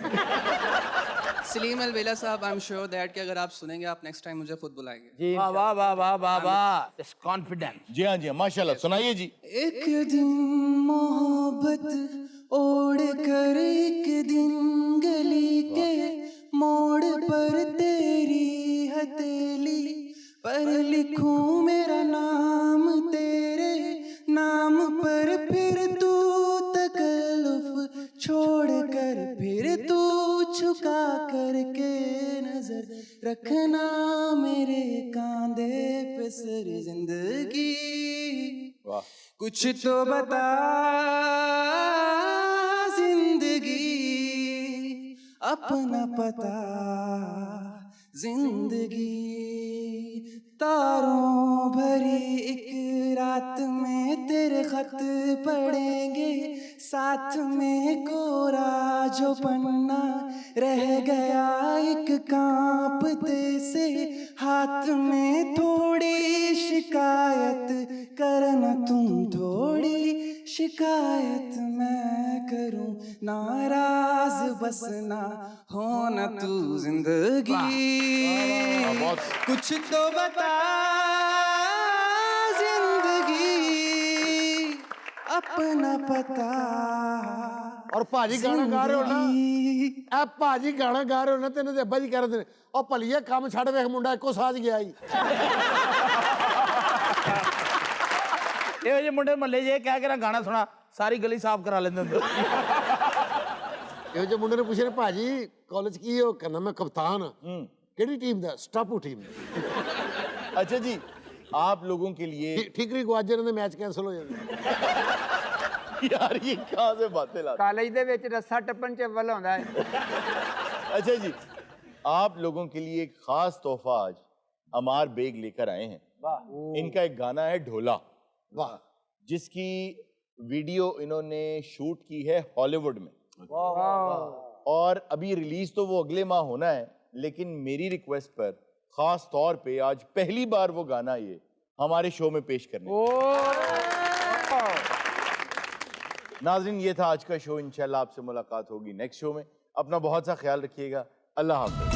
सलीम अलवेला साहब, आई एम श्योर दैट कि अगर आप सुनेंगे आप नेक्स्ट टाइम मुझे खुद बुलाएंगे।
जी वाह वाह वाह वाह वाह वाह, इट्स कॉन्फिडेंट।
जी हाँ जी हाँ, माशाल्लाह, सुनाइए जी।
एक दिन मोहब्बत ओढ़ कर एक दिन गली के मोड़ पर तेरी हथेली पर लिखूं मेरा नाम तेरे नाम पर, फिर तू तकल्लुफ छोड़ कर, फिर तू झुका करके नजर रखना मेरे कांधे पे सर जिंदगी। कुछ तो बता अपना पता जिंदगी तारों भरी एक रात में तेरे खत पढ़ेंगे, साथ में कोरा जो पन्ना रह गया एक कांपते से हाथ में, थोड़ी शिकायत करना तुम, थोड़ी शिकायत मैं करूं, नाराज बस ना होना तू जिंदगी, कुछ तो बता जिंदगी अपना पता।
और भाजी गाना गा रहे हो ना, ए भाजी गाना गा रहे हो ना, तेन अब्बा जी कह रहे थे और भलीए काम छड़ वेख मुंडा एको साज गया ही।
ਇਹੋ ਜਿਹੇ ਮੁੰਡੇ ਮੱਲੇ ਜੇ ਕਹਿ ਕੇ ਨਾ ਗਾਣਾ ਸੁਣਾ ਸਾਰੀ ਗਲੀ ਸਾਫ਼ ਕਰਾ ਲੈਂਦੇ ਹੁੰਦੇ।
ਇਹੋ ਜਿਹੇ ਮੁੰਡੇ ਨੇ ਪੁੱਛਿਆ ਭਾਜੀ ਕਾਲਜ ਕੀ ਹੋ, ਕਹਿੰਦਾ ਮੈਂ ਕਪਤਾਨ ਹਾਂ। ਕਿਹੜੀ ਟੀਮ ਦਾ? ਸਟਾਪੂ ਟੀਮ।
अच्छा जी, आप लोगों के लिए
ठीकरी गुआजर ने मैच कैंसिल हो जाता।
यार ये कहाँ से बातें लाते?
ਕਾਲਜ ਦੇ ਵਿੱਚ ਰੱਸਾ ਟੱਪਣ ਚ ਅव्वल ਹੁੰਦਾ ਹੈ।
अच्छा जी, आप लोगों के लिए एक खास तोहफा आज अमार बेग लेकर आए हैं। इनका एक गाना है ढोला,
वाह,
जिसकी वीडियो इन्होंने शूट की है हॉलीवुड में, और अभी रिलीज तो वो अगले माह होना है, लेकिन मेरी रिक्वेस्ट पर खास तौर पे आज पहली बार वो गाना ये हमारे शो में पेश करने। नाज़रीन, ये था आज का शो। इंशाल्लाह आपसे मुलाकात होगी नेक्स्ट शो में। अपना बहुत सा ख्याल रखिएगा। अल्लाह हाफ़िज़।